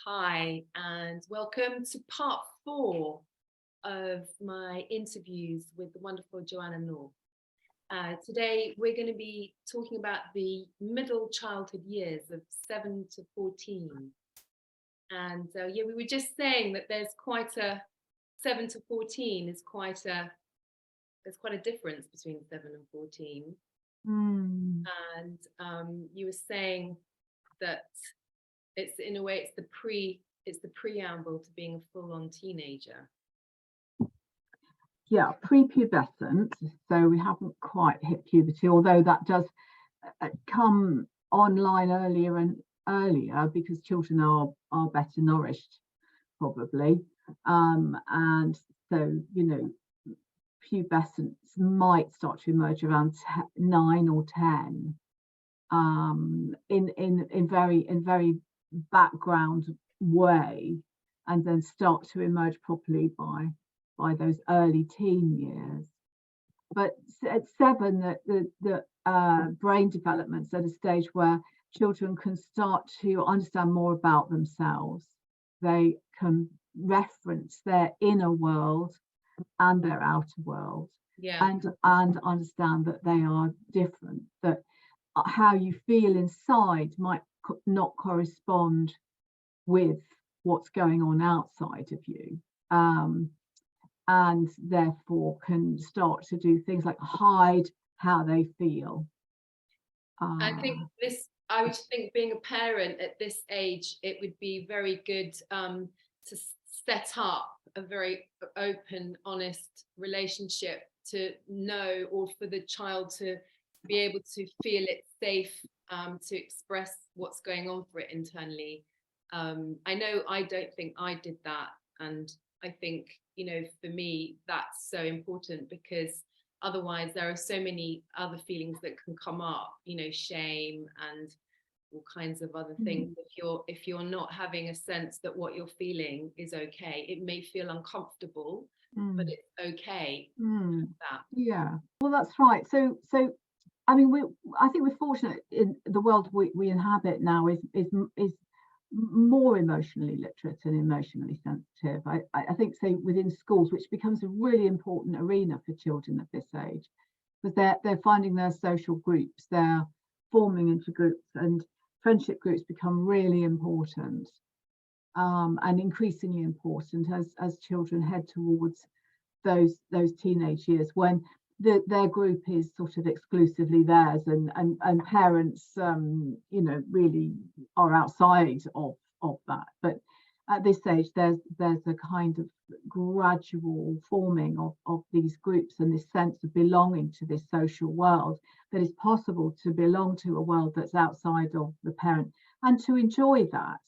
Hi, and welcome to part 4 of my interviews with the wonderful Joanna. Today, we're going to be talking about the middle childhood years of 7 to 14. And we were just saying that there's quite a 7 to 14 is there's quite a difference between 7 and 14. And you were saying that it's in a way it's the preamble to being a full-on teenager. Yeah, prepubescent, so we haven't quite hit puberty, although that does come online earlier and earlier because children are better nourished, probably, and so pubescence might start to emerge around 9 or 10, in very background way, and then start to emerge properly by those early teen years. But at 7, the brain development's at a stage where children can start to understand more about themselves. They can reference their inner world and their outer world, and understand that they are different, that how you feel inside might not correspond with what's going on outside of you, and therefore can start to do things like hide how they feel. I would think being a parent at this age, it would be very good to set up a very open, honest relationship, to know, or for the child to be able to feel it's safe to express what's going on for it internally. I know I don't think I did that, and I think, for me, that's so important, because otherwise there are so many other feelings that can come up, shame and all kinds of other things. If you're not having a sense that what you're feeling is okay, it may feel uncomfortable, but it's okay. Yeah, well, that's right. So I mean, I think we're fortunate in the world we inhabit now is more emotionally literate and emotionally sensitive. I think, say, within schools, which becomes a really important arena for children at this age, because they're finding their social groups, they're forming into groups, and friendship groups become really important, and increasingly important as children head towards those teenage years, when their group is sort of exclusively theirs, and parents really are outside of that. But at this stage there's a kind of gradual forming of these groups, and this sense of belonging to this social world, that it's possible to belong to a world that's outside of the parent and to enjoy that.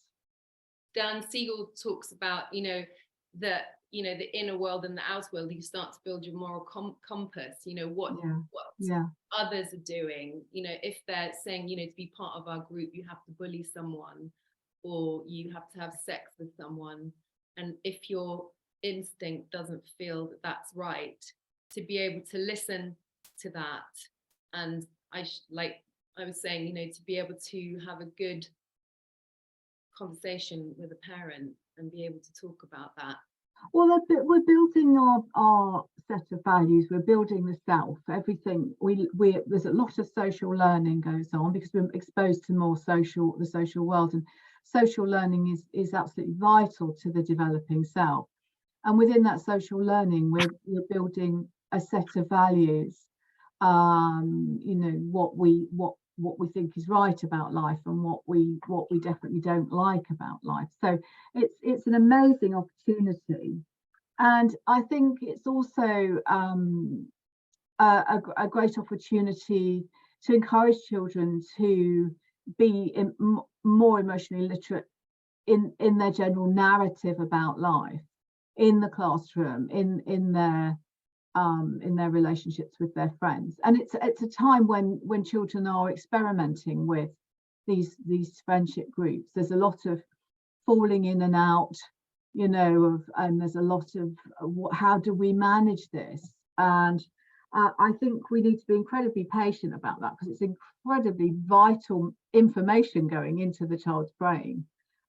Dan Siegel talks about the inner world and the outer world. You start to build your moral compass, what others are doing. If they're saying, to be part of our group you have to bully someone, or you have to have sex with someone, and if your instinct doesn't feel that that's right, to be able to listen to that. And like I was saying, to be able to have a good conversation with a parent and be able to talk about that. Well, we're building our set of values. We're building the self. Everything there's a lot of social learning goes on, because we're exposed to the social world, and social learning is absolutely vital to the developing self. And within that social learning, we're building a set of values. What we think is right about life, and what we definitely don't like about life. So it's an amazing opportunity, and I think it's also a great opportunity to encourage children to be more emotionally literate in their general narrative about life, in the classroom, in their relationships with their friends. And it's a time when children are experimenting with these friendship groups. There's a lot of falling in and out, and there's a lot of how do we manage this? And I think we need to be incredibly patient about that, because it's incredibly vital information going into the child's brain.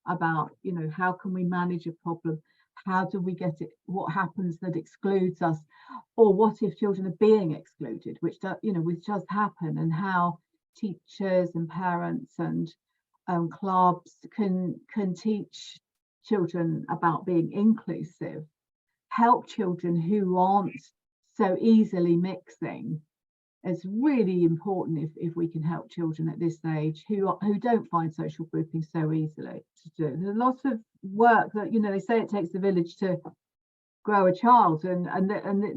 about, you know, how can we manage a problem? How do we get it? What happens that excludes us? Or what if children are being excluded, which which does happen, and how teachers and parents and clubs can teach children about being inclusive, help children who aren't so easily mixing. It's really important if we can help children at this age who don't find social grouping so easily to do. There's a lot of work that, you know, they say it takes a village to grow a child, and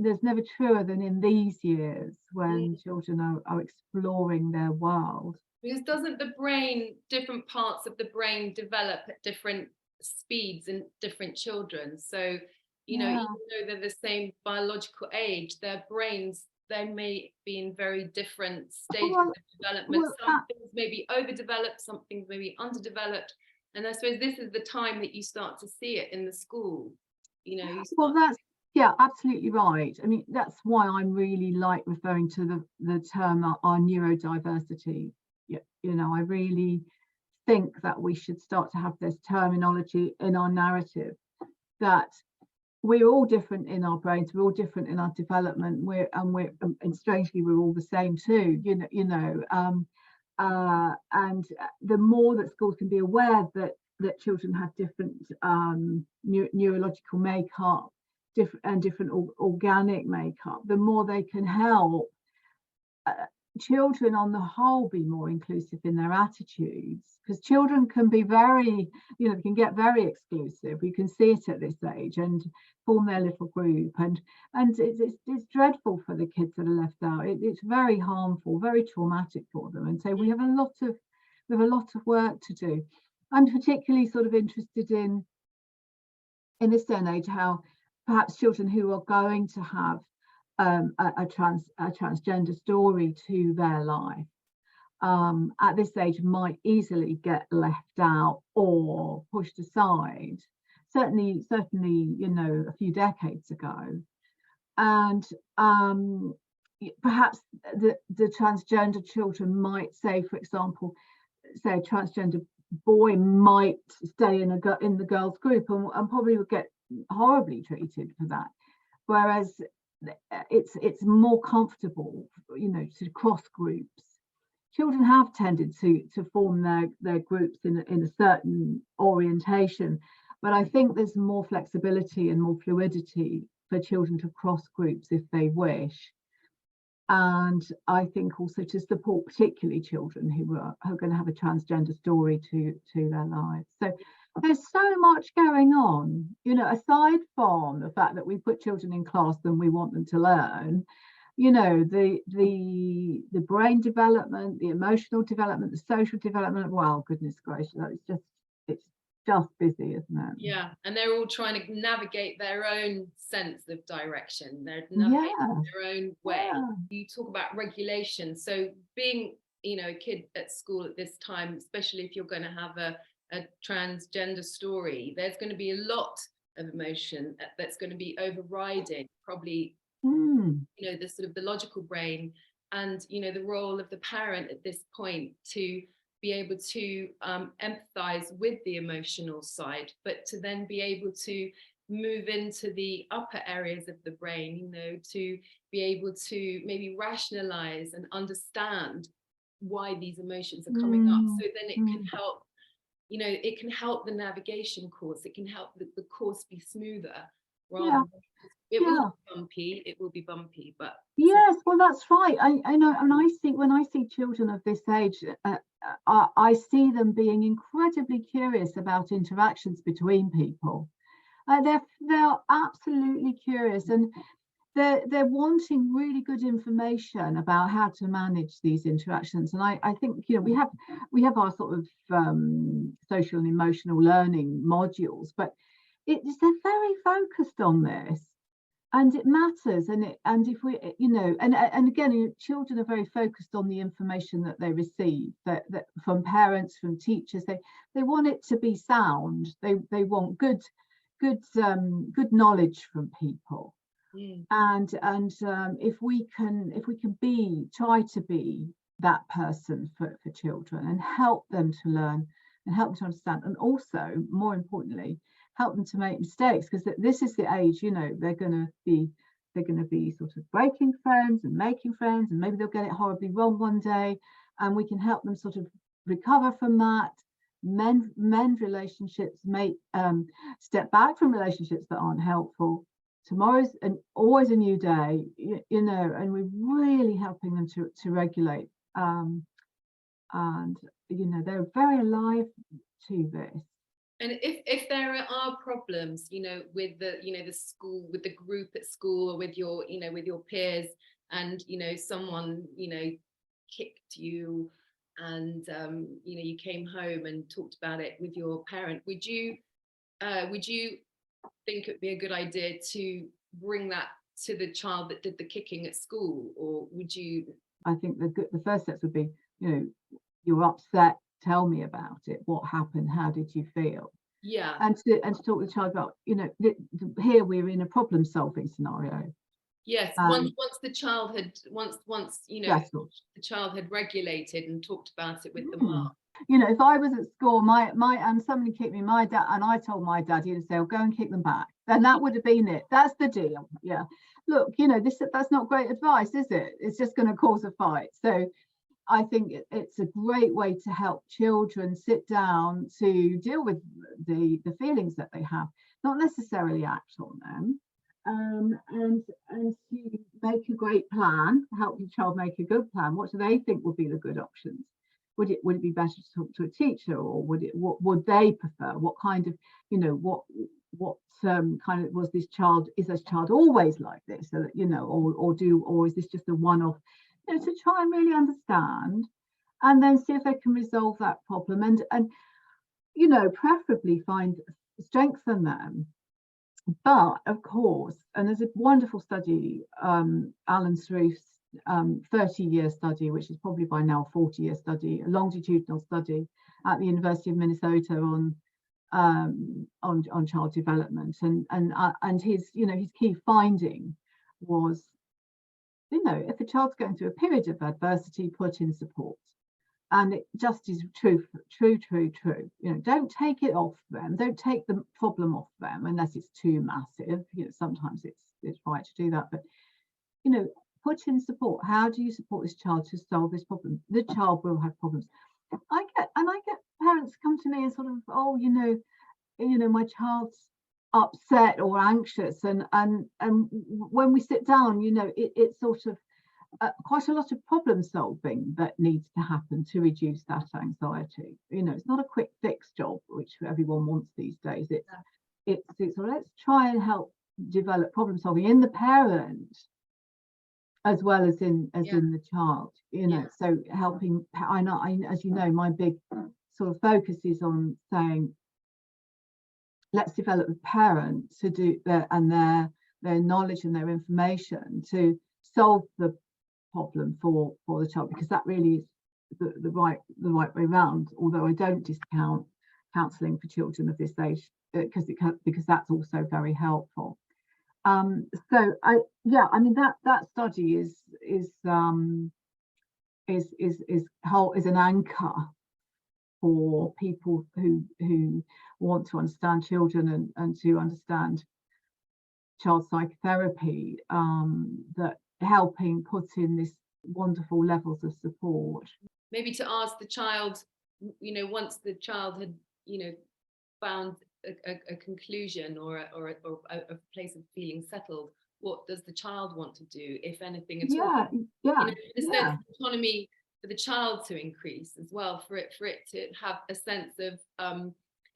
there's never truer than in these years when children are exploring their world. Because doesn't the brain, different parts of the brain develop at different speeds in different children? So, you know, even though they're the same biological age, their brains, they may be in very different stages of development. Some things may be overdeveloped, some things may be underdeveloped. And I suppose this is the time that you start to see it in the school. You know, well, that's, yeah, absolutely right. I mean, that's why I really like referring to the term our neurodiversity. You know, I really think that we should start to have this terminology in our narrative, that we're all different in our brains, we're all different in our development, and strangely we're all the same too. And the more that schools can be aware that children have different neurological makeup, different organic makeup, the more they can help children on the whole be more inclusive in their attitudes, because children can be very, you know, they can get very exclusive. You can see it at this age and form their little group, and it's dreadful for the kids that are left out. It's very harmful, very traumatic for them, and so we have a lot of work to do. I'm particularly sort of interested in this day and age how perhaps children who are going to have a transgender story to their life at this age might easily get left out or pushed aside. Certainly, you know, a few decades ago, and perhaps the transgender children might say, for example, say a transgender boy might stay in the girls' group and probably would get horribly treated for that, whereas it's more comfortable, you know, to cross groups. Children have tended to form their groups in a certain orientation, but I think there's more flexibility and more fluidity for children to cross groups if they wish. And I think also to support particularly children who are going to have a transgender story to their lives. So there's so much going on, you know, aside from the fact that we put children in class and we want them to learn, you know, the brain development, the emotional development, the social development. Well, goodness gracious, it's just busy, isn't it? Yeah, and they're all trying to navigate their own sense of direction. They're navigating their own way. You talk about regulation. So being, you know, a kid at school at this time, especially if you're going to have a transgender story, there's going to be a lot of emotion that's going to be overriding probably, you know, the sort of the logical brain, and, you know, the role of the parent at this point to be able to empathize with the emotional side, but to then be able to move into the upper areas of the brain, you know, to be able to maybe rationalize and understand why these emotions are coming up. So then it can help, you know, it can help the navigation course. It can help the course be smoother rather than it will be bumpy. It will be bumpy, but yes, well, that's right. I know, and I see when I see children of this age, I see them being incredibly curious about interactions between people. They're absolutely curious, and they're wanting really good information about how to manage these interactions. And I think, you know, we have our sort of social and emotional learning modules, but they're very focused on this. And it matters, and if we, you know, and again, children are very focused on the information that they receive, that from parents, from teachers. They want it to be sound. They want good knowledge from people. And if we can try to be that person for children and help them to learn and help them to understand, and also, more importantly, help them to make mistakes, because this is the age, you know, they're going to be sort of breaking friends and making friends, and maybe they'll get it horribly wrong one day, and we can help them sort of recover from that, mend relationships, make step back from relationships that aren't helpful. Tomorrow's always a new day, you know, and we're really helping them to regulate, and you know, they're very alive to this. And if there are problems, you know, with the, you know, the school, with the group at school, or with your, you know, with your peers, and, you know, someone, you know, kicked you, and you know, you came home and talked about it with your parent, would you think it'd be a good idea to bring that to the child that did the kicking at school, or would you? I think the first steps would be, you know, you're upset, tell me about it, what happened, how did you feel? Yeah. And to talk with the child about, you know, here we're in a problem solving scenario. Yes, once the child had you know, stressful. the child had regulated and talked about it with the mum. You know, if I was at school, and somebody kicked me, my dad, and I told my dad, he'd say, "Oh, go and kick them back." Then that would have been it. That's the deal. Yeah. Look, you know, that's not great advice, is it? It's just going to cause a fight. So I think it's a great way to help children sit down to deal with the feelings that they have, not necessarily act on them, and to make a great plan, help your child make a good plan. What do they think would be the good options? Would it be better to talk to a teacher, or what would they prefer? What kind of, you know, what kind of is this child always like this? So that, you know, or is this just a one-off? You know, to try and really understand, and then see if they can resolve that problem, and you know, preferably strengthen them. But of course, and there's a wonderful study, Alan Srouth's 30-year study, which is probably by now a 40-year study, a longitudinal study at the University of Minnesota on child development, and his, you know, his key finding was, you know, if a child's going through a period of adversity, put in support. And it just is true. You know, don't take it off them. Don't take the problem off them unless it's too massive. You know, sometimes it's right to do that. But, you know, put in support. How do you support this child to solve this problem? The child will have problems. I get parents come to me and sort of, oh, you know, my child's upset or anxious, and when we sit down, you know, it's sort of quite a lot of problem solving that needs to happen to reduce that anxiety. You know, it's not a quick fix job, which everyone wants these days. It's so let's try and help develop problem solving in the parent as well as in the child. You know, so helping. I know, as you know, my big sort of focus is on saying, let's develop the parent to do their knowledge and their information to solve the problem for the child, because that really is the right way around. Although I don't discount counselling for children of this age, because that's also very helpful. So I mean that study is an anchor for people who want to understand children and to understand child psychotherapy, that helping put in this wonderful levels of support. Maybe to ask the child, you know, once the child had, you know, found a conclusion or a place of feeling settled, what does the child want to do, if anything at all? You know, is there autonomy for the child to increase as well, for it to have a sense of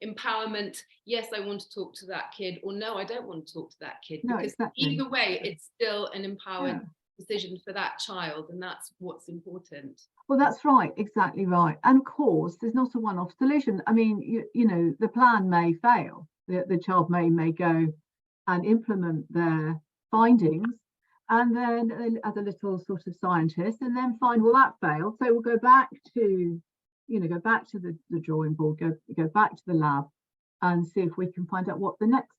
empowerment? Yes, I want to talk to that kid, or no, I don't want to talk to that kid, because either way it's still an empowered decision for that child, and that's what's important. Well, that's right, exactly right. And of course there's not a one-off solution. I mean, you know, the plan may fail. The child may go and implement their findings, and then as a little sort of scientist, and then find, well, that failed, so we'll go back to the drawing board, go back to the lab and see if we can find out what the next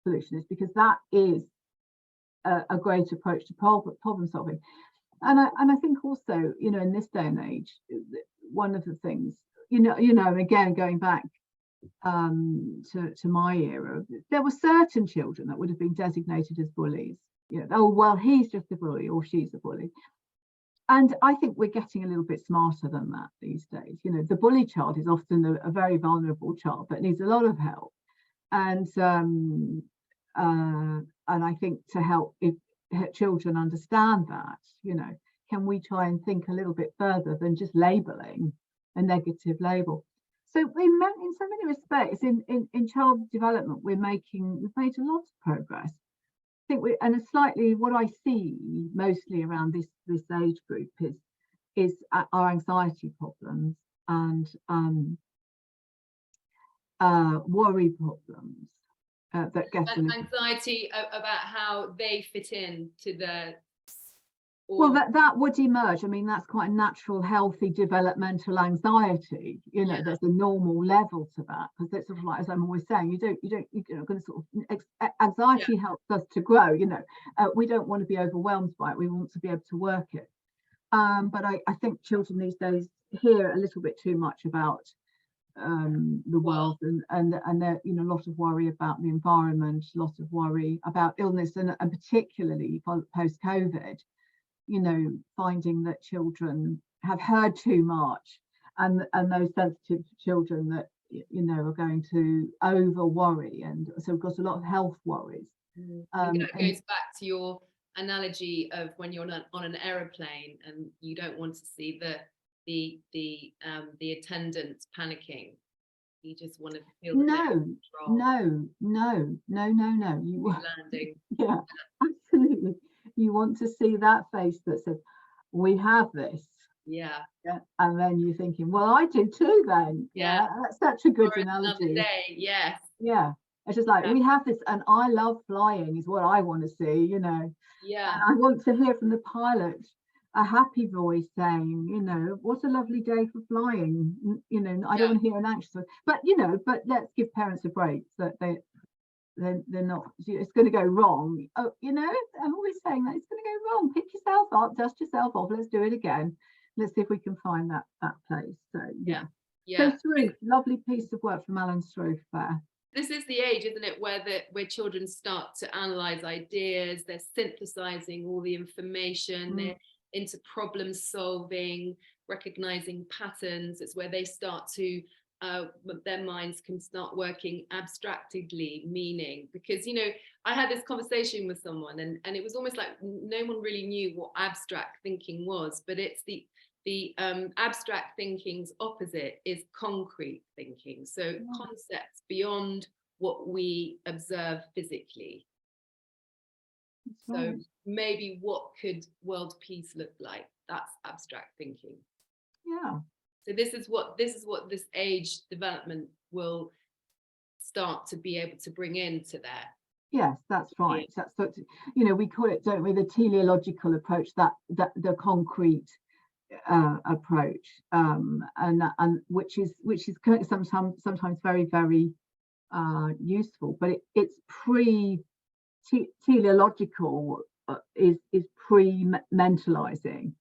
solution is, because that is a great approach to problem solving. And I think also, you know, in this day and age, one of the things, again, going back to my era, there were certain children that would have been designated as bullies. Oh well, he's just a bully or she's a bully. And I think we're getting a little bit smarter than that these days. The bully child is often a very vulnerable child that needs a lot of help. And I think to help children understand that, can we try and think a little bit further than just labeling a negative label? So in so many respects, in child development, we've made a lot of progress. I think what I see mostly around this age group is our anxiety problems and worry problems that get anxiety about how they fit in to the. Well, that would emerge. I mean, that's quite a natural, healthy developmental anxiety. There's a normal level to that, because it's sort of like, as I'm always saying, you're going to sort of anxiety helps us to grow. We don't want to be overwhelmed by it. We want to be able to work it. But I think children these days hear a little bit too much about the world and there, a lot of worry about the environment, a lot of worry about illness, and particularly post-COVID. Finding that children have heard too much, and those sensitive children that are going to over worry, and so we've got a lot of health worries. It goes back to your analogy of when you're on an aeroplane and you don't want to see the attendants panicking. You just want to feel no. You landing. Yeah, absolutely. You want to see that face that says, we have this. Yeah. And then you're thinking, well, I do too then. Yeah. That's such a good analogy. Another day, yes. Yeah. It's just like, we have this, and I love flying is what I want to see, Yeah. And I want to hear from the pilot a happy voice saying, what a lovely day for flying. I don't want to hear an anxious one. But let's give parents a break, so that they're not, it's going to go wrong. Oh, I'm always saying that it's going to go wrong. Pick yourself up, dust yourself off, let's do it again. Let's see if we can find that place. So yeah. So Struth, lovely piece of work from Alan Struth there. This is the age, isn't it, where children start to analyze ideas, they're synthesizing all the information, they're into problem solving, recognizing patterns. It's where they start to their minds can start working abstractedly, meaning, because I had this conversation with someone and it was almost like no one really knew what abstract thinking was, but it's the abstract thinking's opposite is concrete thinking, so concepts beyond what we observe physically. So maybe what could world peace look like? That's abstract thinking. Yeah. So this is what this age development will start to be able to bring into there. Yes, that's right. That's we call it, don't we, the teleological approach, that the concrete approach, and which is sometimes very, very useful, but it's teleological is pre-mentalizing,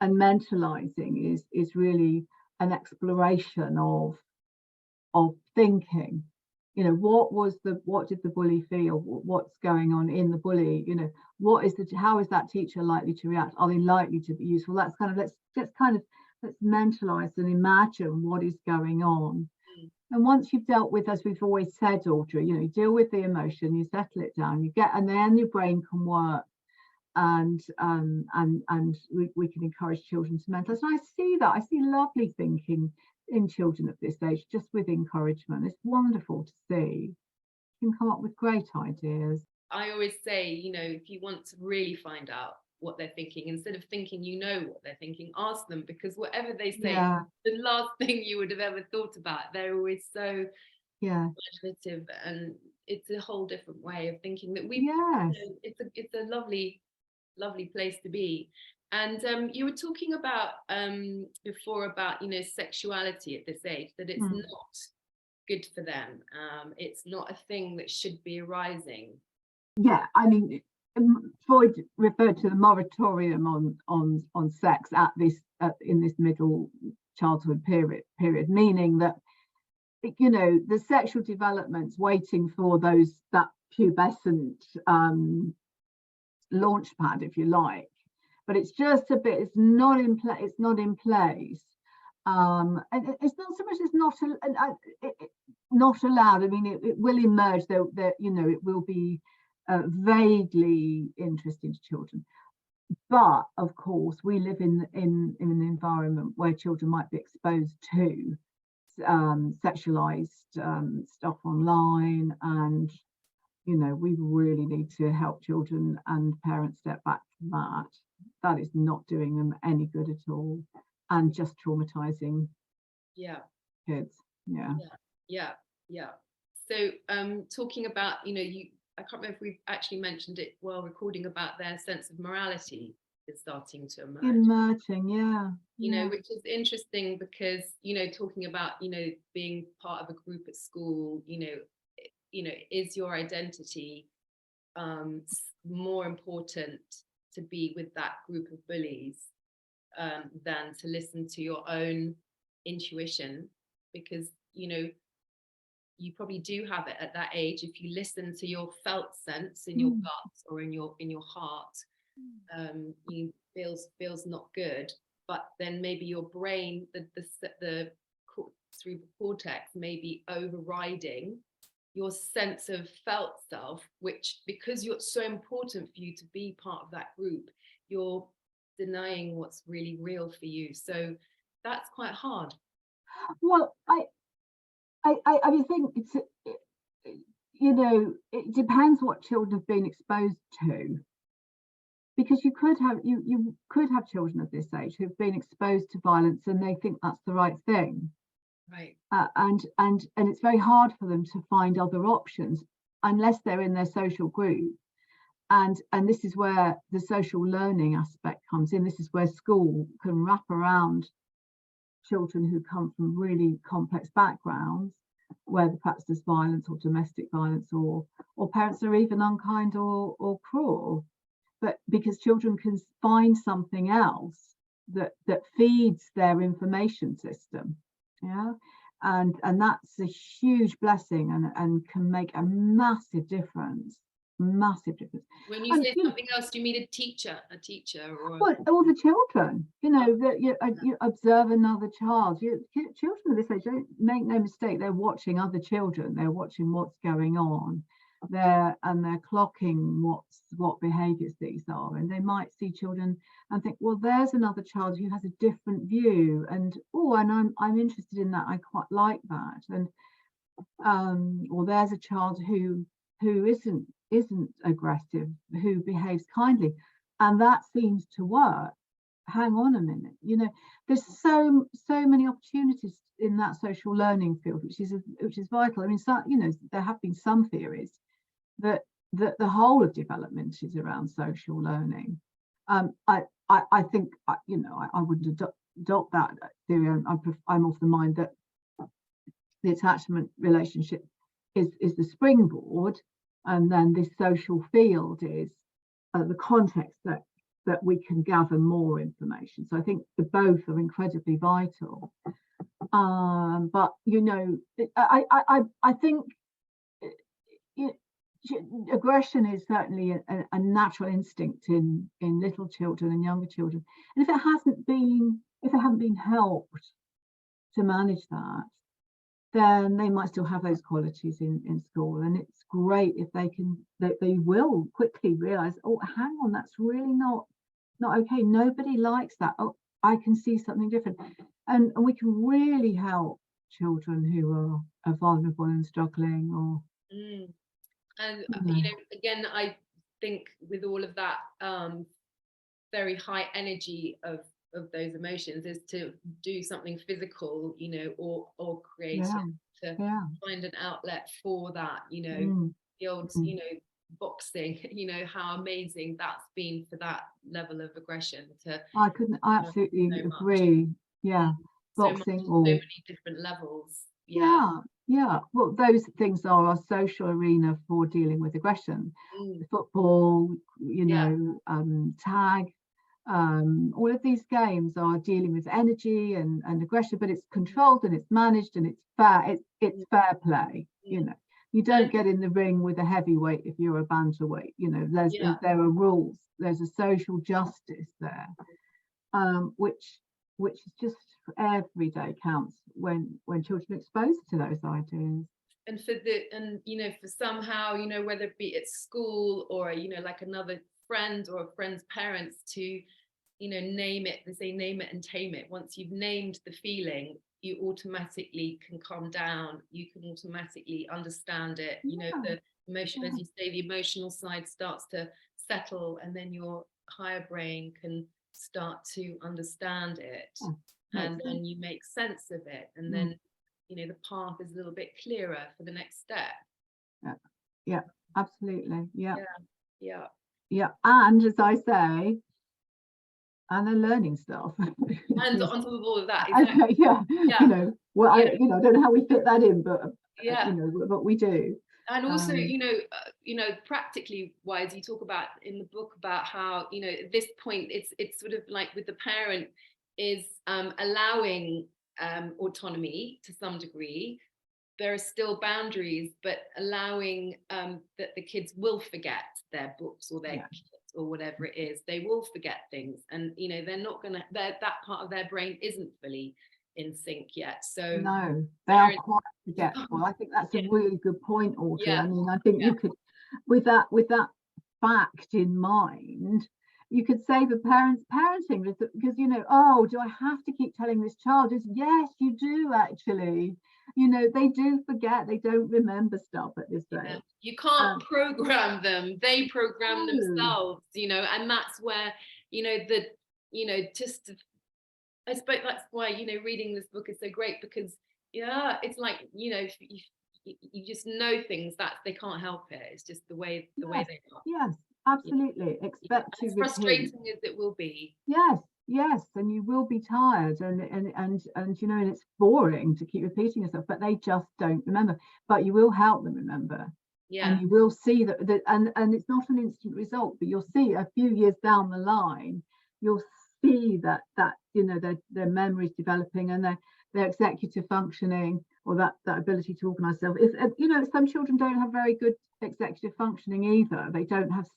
and mentalizing is really an exploration of thinking. What did the bully feel? What's going on in the bully? How is that teacher likely to react? Are they likely to be useful? That's kind of let's mentalize and imagine what is going on. And once you've dealt with, as we've always said, Audrey, you deal with the emotion, you settle it down, and then your brain can work, and we can encourage children to mentalize. And I see lovely thinking in children at this age, just with encouragement. It's wonderful to see. You can come up with great ideas. I always say, if you want to really find out what they're thinking, instead of thinking what they're thinking, ask them, because whatever they say, the last thing you would have ever thought about. They're always so imaginative, and it's a whole different way of thinking that it's a lovely place to be. And you were talking about before about sexuality at this age, that it's not good for them. It's not a thing that should be arising. Yeah, I mean, Freud referred to the moratorium on sex in this middle childhood period, meaning that, you know, the sexual development's waiting for that pubescent launch pad, if you like, but it's just a bit, it's not in place. And it's not so much as not allowed. I mean, it will emerge, though, that, you know, it will be vaguely interesting to children. But of course, we live in an environment where children might be exposed to sexualized stuff online, and, you know, we really need to help children and parents step back from that. That is not doing them any good at all, and just traumatizing kids. So talking about, you know, I can't remember if we've actually mentioned it while recording, about their sense of morality is starting to emerging, you know, which is interesting because, you know, talking about, you know, being part of a group at school, you know, is your identity more important to be with that group of bullies than to listen to your own intuition? Because, you know, you probably do have it at that age. If you listen to your felt sense in your gut or in your heart, you feels not good, but then maybe your brain, the cerebral cortex, may be overriding your sense of felt self, which, because you're so important for you to be part of that group, you're denying what's really real for you. So that's quite hard. Well, I think it's, you know, it depends what children have been exposed to, because you could have children of this age who've been exposed to violence and they think that's the right thing, right? And it's very hard for them to find other options unless they're in their social group, and this is where the social learning aspect comes in. This is where school can wrap around children who come from really complex backgrounds, where perhaps there's violence or domestic violence, or parents are even unkind or cruel, but because children can find something else that feeds their information system, and that's a huge blessing, and can make a massive difference. When you say something else, do you mean a teacher or well, all the children, you know, that you observe another child. Children of this age, don't make no mistake, they're watching other children, they're watching what's going on there, and they're clocking what behaviors these are, and they might see children and think, well, there's another child who has a different view, and I'm interested in that, I quite like that, and or there's a child who isn't aggressive, who behaves kindly, and that seems to work. Hang on a minute, you know, there's so many opportunities in that social learning field, which is vital. I mean, you know, there have been some theories that the whole of development is around social learning. I think, you know, I wouldn't adopt that theory. I'm of the mind that the attachment relationship is the springboard, and then this social field is the context that we can gather more information. So I think the both are incredibly vital. But, you know, I think aggression is certainly a natural instinct in little children and younger children, and if it hadn't been helped to manage that, then they might still have those qualities in school. And it's great if they will quickly realize, oh, hang on, that's really not okay. Nobody likes that. Oh, I can see something different. And we can really help children who are vulnerable and struggling, or and you know, again, I think with all of that very high energy of those emotions, is to do something physical, you know, or creative, to find an outlet for that, you know, the old, you know, boxing, you know, how amazing that's been for that level of aggression. I absolutely agree. Boxing, so many different levels. Well, those things are our social arena for dealing with aggression. Football, you know, tag, All of these games are dealing with energy and aggression, but it's controlled and it's managed and it's fair. It's fair play. You know, you don't get in the ring with a heavyweight if you're a bantamweight. You know, there are rules. There's a social justice there, which is just every day counts when children are exposed to those ideas. And for somehow, whether it be at school or, like another friend or a friend's parents to, name it, they say name it and tame it. Once you've named the feeling, you automatically can calm down. You can automatically understand it. The emotion, as you say, the emotional side starts to settle, and then your higher brain can start to understand it. And then you make sense of it. And then, the path is a little bit clearer for the next step. Yeah, absolutely. Yeah. And as I say, and they're learning stuff. And on top of all of that, exactly. I don't know how we fit that in, but but we do. And also, practically wise, you talk about in the book about how, at this point, it's sort of like with the parent is allowing autonomy to some degree. There are still boundaries, but allowing that the kids will forget their books or their kits or whatever it is. They will forget things, and they're not gonna. That part of their brain isn't fully in sync yet. So no, they are quite forgetful. I think that's a really good point, Audrey. I mean, I think you could, with that fact in mind, you could say the parenting, because oh, do I have to keep telling this child? Yes, you do actually. They do forget, they don't remember stuff at this age. You can't program them, they program themselves, and that's where, I suppose that's why, reading this book is so great, because it's like, you just know things that they can't help it. It's just the way they are. Yes, absolutely. Expect to as frustrating as it will be. Yes, and you will be tired, and it's boring to keep repeating yourself, but they just don't remember. But you will help them remember. And you will see that and it's not an instant result, but you'll see a few years down the line, you'll see that their memories developing, and their executive functioning, or that ability to organize self. If some children don't have very good executive functioning either. They don't have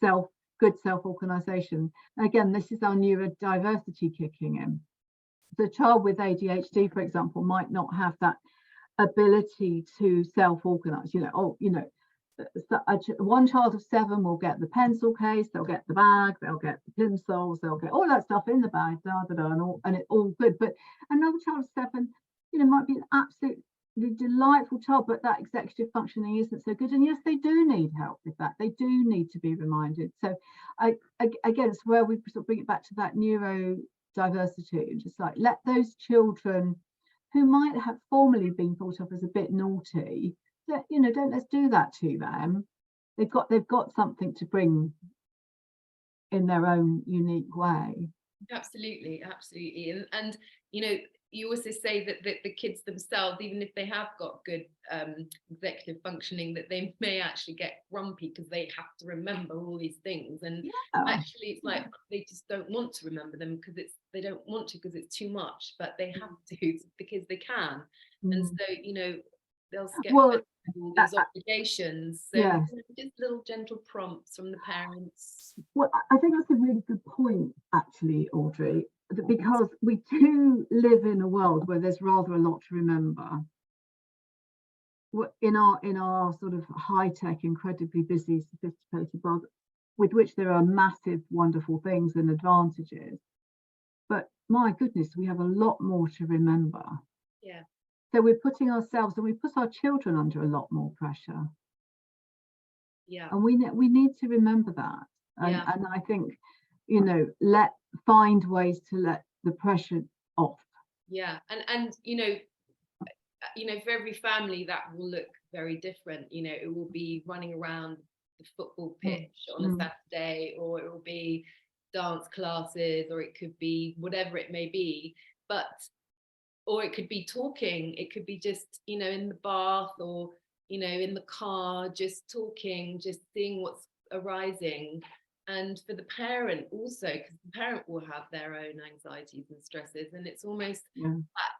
good self-organization. Again, this is our neurodiversity kicking in. The child with ADHD, for example, might not have that ability to self-organize. One child of 7 will get the pencil case, they'll get the bag, they'll get the pencils, they'll get all that stuff in the bag, and it's all good. But another child of 7, might be an absolute delightful child, but that executive functioning isn't so good, and yes, they do need help with that. They do need to be reminded. So again, it's where we sort of bring it back to that neurodiversity, and just like let those children who might have formerly been thought of as a bit naughty, let's do that to them. They've got something to bring in their own unique way. Absolutely. And you also say that the kids themselves, even if they have got good executive functioning, that they may actually get grumpy because they have to remember all these things, and actually it's like they just don't want to remember them because it's too much, but they have to because they can. And so they'll get all these obligations. So just little gentle prompts from the parents. Well, I think that's a really good point, actually, Audrey, because we do live in a world where there's rather a lot to remember. In our sort of high-tech, incredibly busy, sophisticated world, with which there are massive, wonderful things and advantages. But my goodness, we have a lot more to remember. Yeah. So we're putting ourselves, and we put our children under a lot more pressure. Yeah. And we need to remember that. And I think, find ways to let the pressure off. Yeah. And for every family that will look very different. It will be running around the football pitch on a Saturday, or it will be dance classes, or it could be whatever it may be. Or it could be talking, it could be just, in the bath, or, in the car, just talking, just seeing what's arising. and for the parent also, because the parent will have their own anxieties and stresses, and it's almost that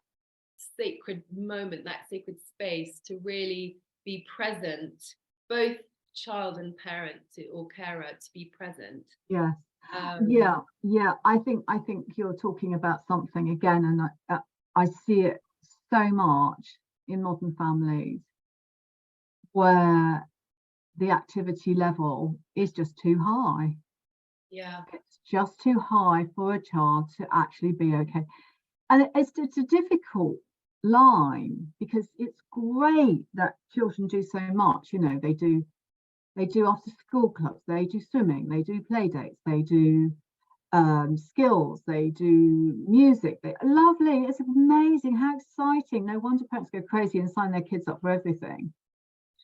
sacred moment, that sacred space to really be present, both child and parent or carer to be present. Yes. I think you're talking about something again, and I see it so much in modern families where the activity level is just too high. Yeah, it's just too high for a child to actually be okay, and it's a difficult line, because it's great that children do so much. They do after school clubs, they do swimming, they do play dates, they do skills, they do music. Lovely, it's amazing, how exciting. No wonder parents go crazy and sign their kids up for everything.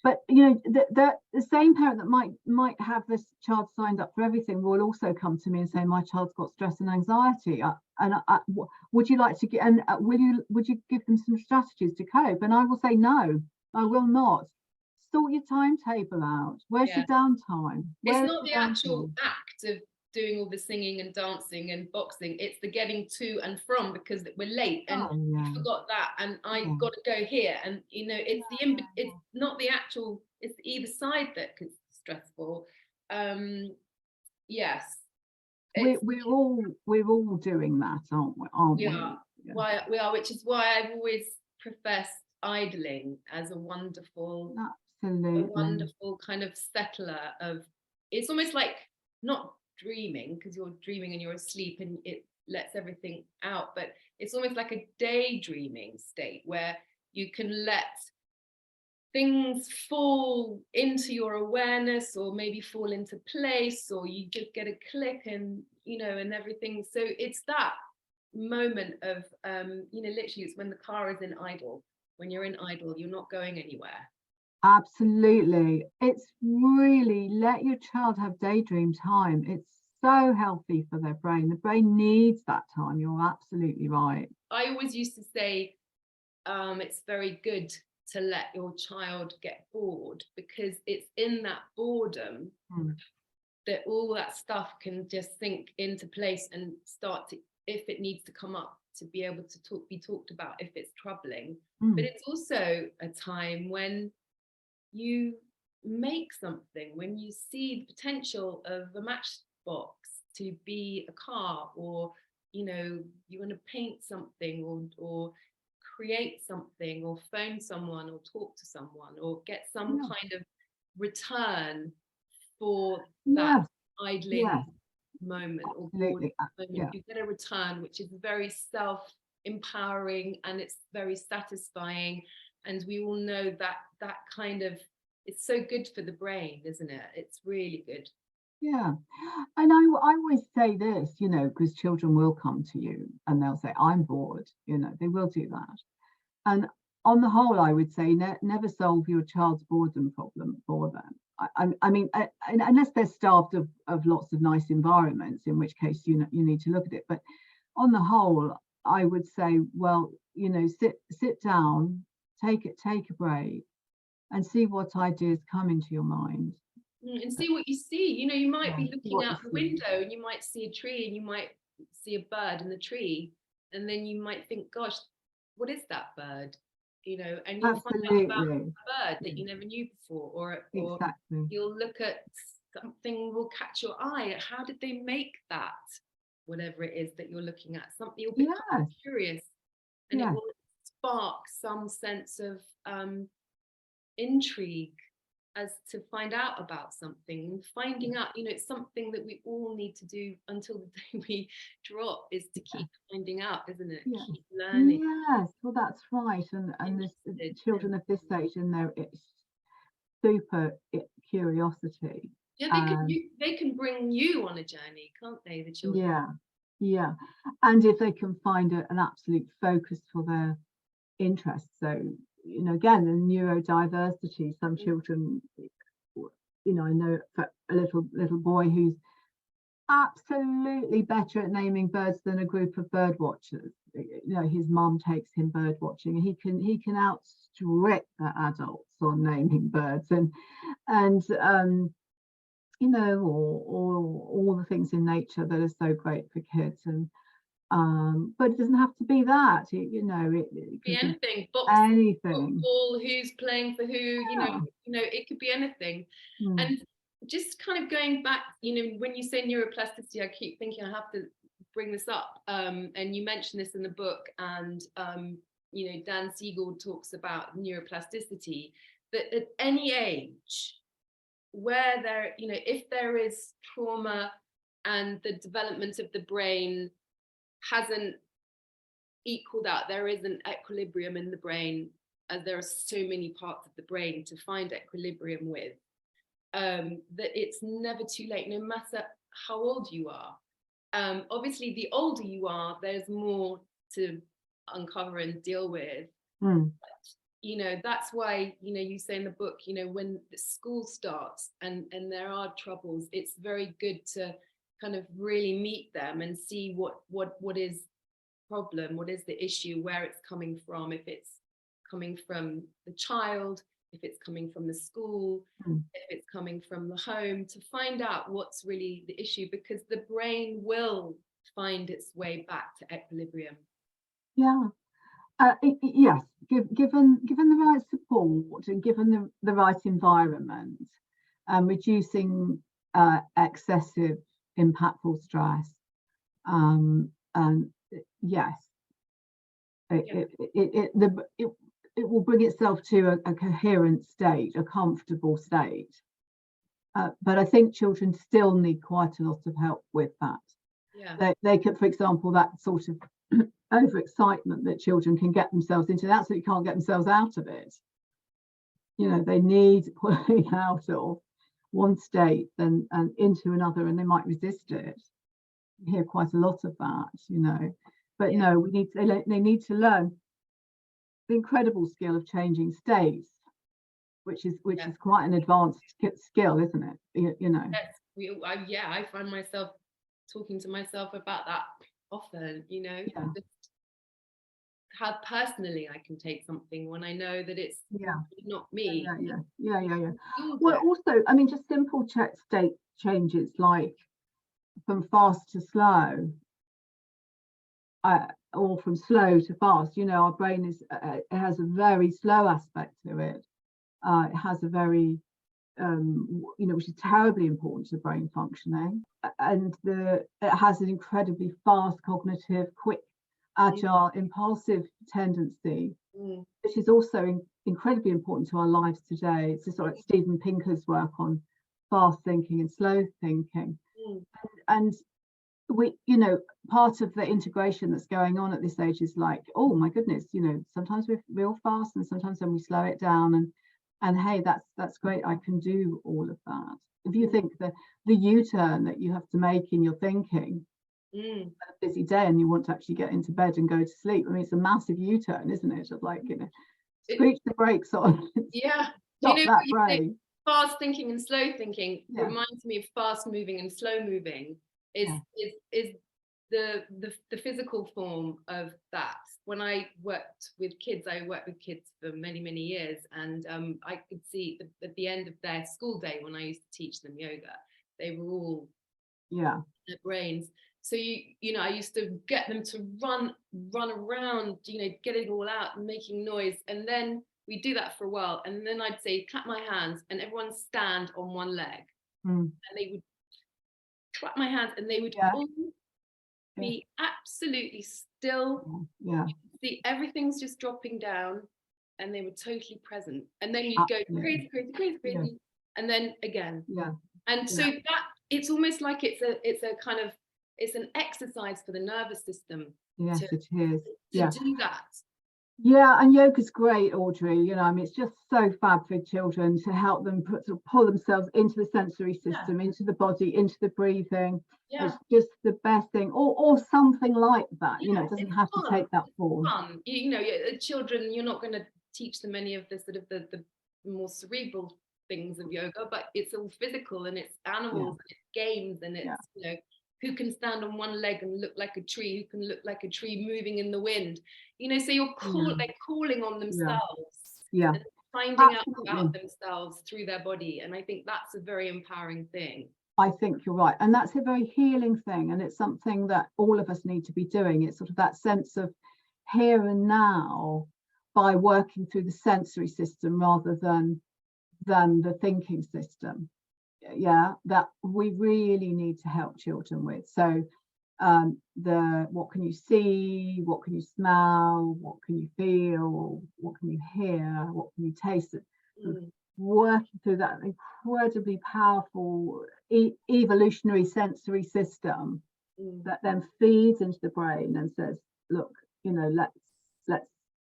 But the same parent that might have this child signed up for everything will also come to me and say, my child's got stress and anxiety, would you like to get, and would you give them some strategies to cope? And I will say, no, I will not. Sort your timetable out. Where's your downtime? It's not the actual act of doing all the singing and dancing and boxing, it's the getting to and from, because we're late and you forgot that, and I've got to go here, and it's it's not the actual, it's either side that is stressful. Yes, we're all doing that, aren't we? We are, which is why I've always professed idling as a wonderful kind of settler of, it's almost like not dreaming, because you're dreaming and you're asleep and it lets everything out, but it's almost like a daydreaming state where you can let things fall into your awareness, or maybe fall into place, or you just get a click, and and everything. So it's that moment of literally, it's when the car is in idle. When you're in idle, you're not going anywhere. Absolutely. It's really, let your child have daydream time. It's so healthy for their brain. The brain needs that time. You're absolutely right. I always used to say it's very good to let your child get bored, because it's in that boredom that all that stuff can just sink into place and start to, if it needs to come up, to be able to be talked about if it's troubling. But it's also a time when you make something, when you see the potential of a matchbox to be a car, or you want to paint something, or create something, or phone someone, or talk to someone, or get some kind of return for that idling moment, or moment. You get a return, which is very self-empowering, and it's very satisfying. And we all know that kind of, it's so good for the brain, isn't it? It's really good. Yeah. And I always say this, because children will come to you and they'll say, I'm bored, they will do that. And on the whole, I would say never solve your child's boredom problem for them. I mean, unless they're starved of lots of nice environments, in which case you need to look at it. But on the whole, I would say, well, sit down, take a break, and see what ideas come into your mind. And see what you see. You might be looking out the window and you might see a tree, and you might see a bird in the tree, and then you might think, gosh, what is that bird? And you'll find out about a bird that you never knew before, or you'll look at something, will catch your eye. How did they make that? Whatever it is that you're looking at, something, you'll become curious, and it will spark some sense of intrigue as to find out about something. And finding out, it's something that we all need to do until the day we drop, is to keep finding out, isn't it? Keep learning. Yes, well, that's right. And this children of this age, and their super curiosity. They can bring you on a journey, can't they, the children? Yeah. And if they can find an absolute focus for their interests. So again, the neurodiversity, some children, I know a little boy who's absolutely better at naming birds than a group of bird watchers. His mum takes him bird watching, and he can outstrip the adults on naming birds, and you know, or all the things in nature that are so great for kids. And but it doesn't have to be that. You know, it Be can be anything, boxing, anything. football, who's playing for who, Yeah. it could be anything. Mm, And just kind of going back, when you say neuroplasticity, I keep thinking I have to bring this up. And you mentioned this in the book, and Dan Siegel talks about neuroplasticity, that at any age where there, if there is trauma and the development of the brain hasn't equaled out, there is an equilibrium in the brain, as there are so many parts of the brain to find equilibrium with, that it's never too late, no matter how old you are. Obviously, the older you are, there's more to uncover and deal with. mm. But, that's why, you say in the book, when the school starts and there are troubles, it's very good to kind of really meet them and see what is problem, what is the issue, where it's coming from, if it's coming from the child, if it's coming from the school, if it's coming from the home, to find out what's really the issue, because the brain will find its way back to equilibrium. Yeah. Yes, given the right support and given the right environment, reducing excessive impactful stress, and yes, it will bring itself to a coherent state, a comfortable state. But I think children still need quite a lot of help with that. Yeah. They could, for example, that sort of overexcitement that children can get themselves into, they absolutely can't get themselves out of it. They need pulling out of one state and into another, and they might resist it. You hear quite a lot of that, but no, they need to learn the incredible skill of changing states, which is quite an advanced skill, isn't it? Yes, I find myself talking to myself about that often, just how personally I can take something when I know that it's not me. Yeah. Well, also, I mean, just simple state changes like from fast to slow, or from slow to fast. Our brain it has a very slow aspect to it. It has a very which is terribly important to brain functioning, and it has an incredibly fast cognitive, quick, agile, impulsive tendency, which is also incredibly important to our lives today. It's just like Steven Pinker's work on fast thinking and slow thinking, and we, part of the integration that's going on at this age is like, oh my goodness, sometimes we're real fast and sometimes when we slow it down, and hey, that's great, I can do all of that. If you think the U-turn that you have to make in your thinking, a busy day, and you want to actually get into bed and go to sleep, I mean, it's a massive U-turn, isn't it? Of like, screech the brakes on. Yeah. Stop that brain. Fast thinking and slow thinking reminds me of fast moving and slow moving is the physical form of that. When I worked with kids for many, many years, and I could see at the end of their school day, when I used to teach them yoga, they were all in their brains. So I used to get them to run around, get it all out and making noise, and then we do that for a while, and then I'd say clap my hands and everyone stand on one leg, and they would clap my hands and they would all be absolutely still. See, everything's just dropping down, and they were totally present, and then you'd go crazy, and then again, and so that it's almost like it's an exercise for the nervous system. Yes, it is. To do that. Yeah, and yoga's great, Audrey. I mean, it's just so fab for children to help them pull themselves into the sensory system, into the body, into the breathing. It's just the best thing, or something like that. It doesn't have to take that form. Fun. Children, you're not going to teach them any of the sort of the more cerebral things of yoga, but it's all physical, and it's animals, and it's games, and it's who can stand on one leg and look like a tree, who can look like a tree moving in the wind, so they're calling on themselves. finding out absolutely. about themselves through their body. And I think that's a very empowering thing. I think you're right. And that's a very healing thing. And it's something that all of us need to be doing. It's sort of that sense of here and now by working through the sensory system rather than the thinking system. Yeah, that we really need to help children with. So what can you see, what can you smell, what can you feel, what can you hear, what can you taste, working through that incredibly powerful evolutionary sensory system that then feeds into the brain and says, look, you know, let's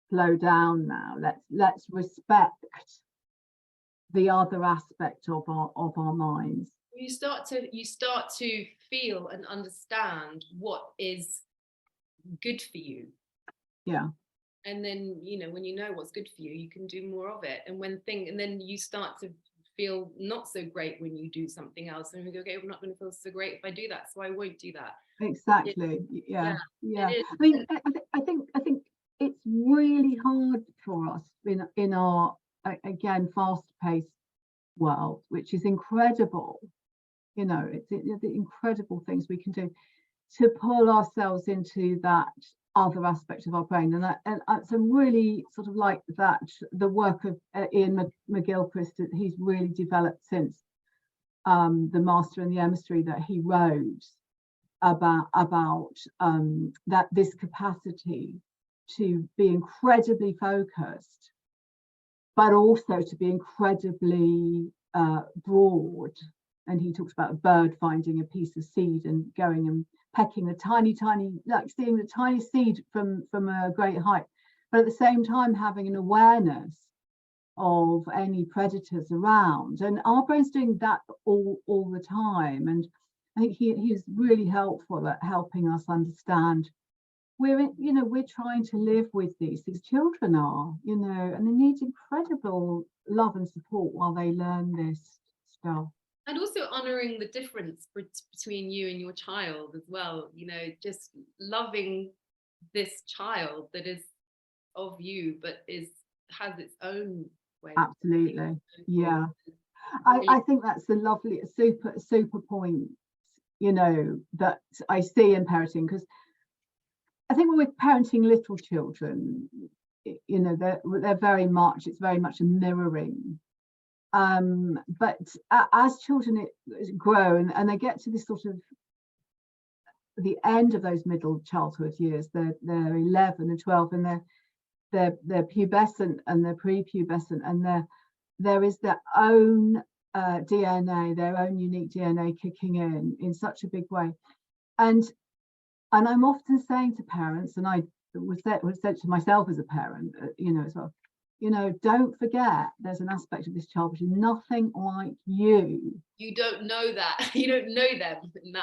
slow down now, let's respect the other aspect of our minds. You start to feel and understand what is good for you. Yeah. And then, you know, when you know what's good for you, you can do more of it. And and then you start to feel not so great when you do something else, and you go, okay, I'm not going to feel so great if I do that, so I won't do that. Exactly. Yeah. I mean, I think it's really hard for us in our, again, fast-paced world, which is incredible. You know, it's the incredible things we can do to pull ourselves into that other aspect of our brain. And it's a really sort of like that, the work of Ian McGilchrist, he's really developed since the Master and the Emissary that he wrote about that this capacity to be incredibly focused, but also to be incredibly broad. And he talks about a bird finding a piece of seed and going and pecking a tiny, like seeing the tiny seed from a great height, but at the same time having an awareness of any predators around. And our brain's doing that all the time. And I think he's really helpful at helping us understand we're trying to live with these children are, you know, and they need incredible love and support while they learn this stuff. And also honoring the difference between you and your child as well, you know, just loving this child that is of you, but has its own way. Absolutely. Yeah. I think that's a lovely, super point, you know, that I see in parenting, because I think when we're parenting little children, you know, they're very much, it's very much a mirroring. But as children grow and they get to this sort of the end of those middle childhood years, they're 11 and 12, and they're pubescent and they're prepubescent, and there is their own DNA, their own unique DNA kicking in such a big way. And I'm often saying to parents, and I was said to myself as a parent, you know, as well, you know, don't forget there's an aspect of this child which is nothing like you. You don't know that. You don't know them. No.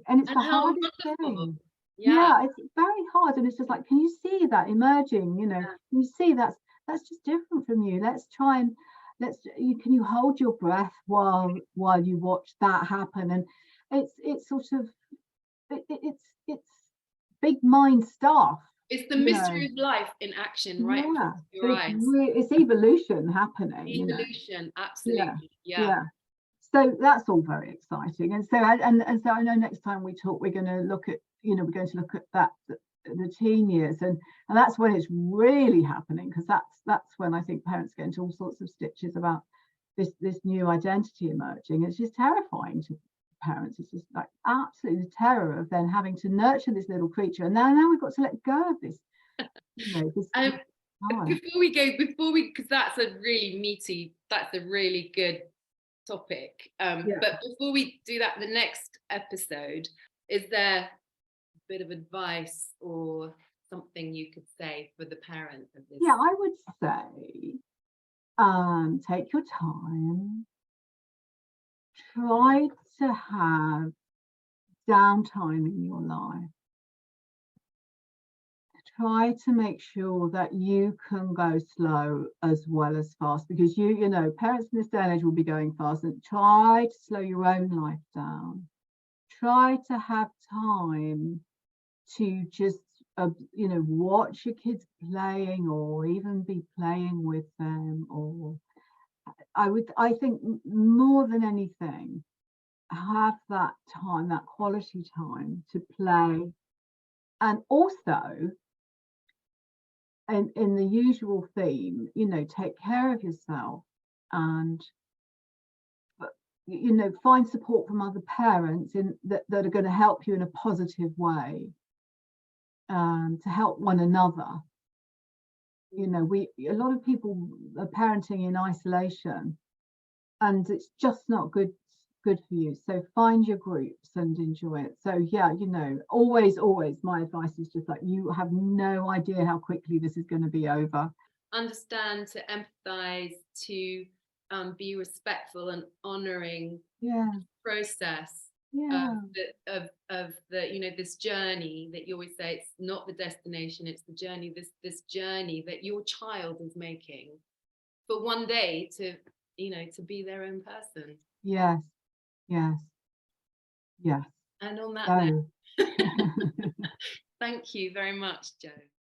And it's and the hardest wonderful. thing. Yeah, it's very hard. And it's just like, can you see that emerging? You know, can you see that's just different from you? Let's try and can you hold your breath while you watch that happen? And it's sort of it's big mind stuff. it's the mystery of life in action, right? Yeah, Your eyes. it's evolution happening. Evolution, you know? absolutely. Yeah. So that's all very exciting. And so I know next time we talk, we're going to look at, you know, we're going to look at that the teen years, and that's when it's really happening, because that's when I think parents get into all sorts of stitches about this new identity emerging. It's just terrifying to parents. It's just like absolute terror of then having to nurture this little creature, and now we've got to let go of this, you know, because that's a really good topic, but before we do that, the next episode, is there a bit of advice or something you could say for the parent of this? Yeah, I would say take your time, try to have downtime in your life, try to make sure that you can go slow as well as fast, because you know, parents in this day and age will be going fast, and try to slow your own life down. Try to have time to just you know, watch your kids playing, or even be playing with them. Or I think more than anything, have that time, that quality time to play. And also, in the usual theme, you know, take care of yourself, and you know, find support from other parents that are going to help you in a positive way, to help one another. You know, a lot of people are parenting in isolation, and it's just not good for you. So find your groups and enjoy it. So yeah, you know, always my advice is just like, you have no idea how quickly this is going to be over. Understand, to empathize, to be respectful and honoring Yeah, process yeah, of the, you know, this journey that you always say, it's not the destination, it's the journey, this journey that your child is making for one day to, you know, to be their own person. yes, yes, yes. And on that So note, thank you very much, Jo.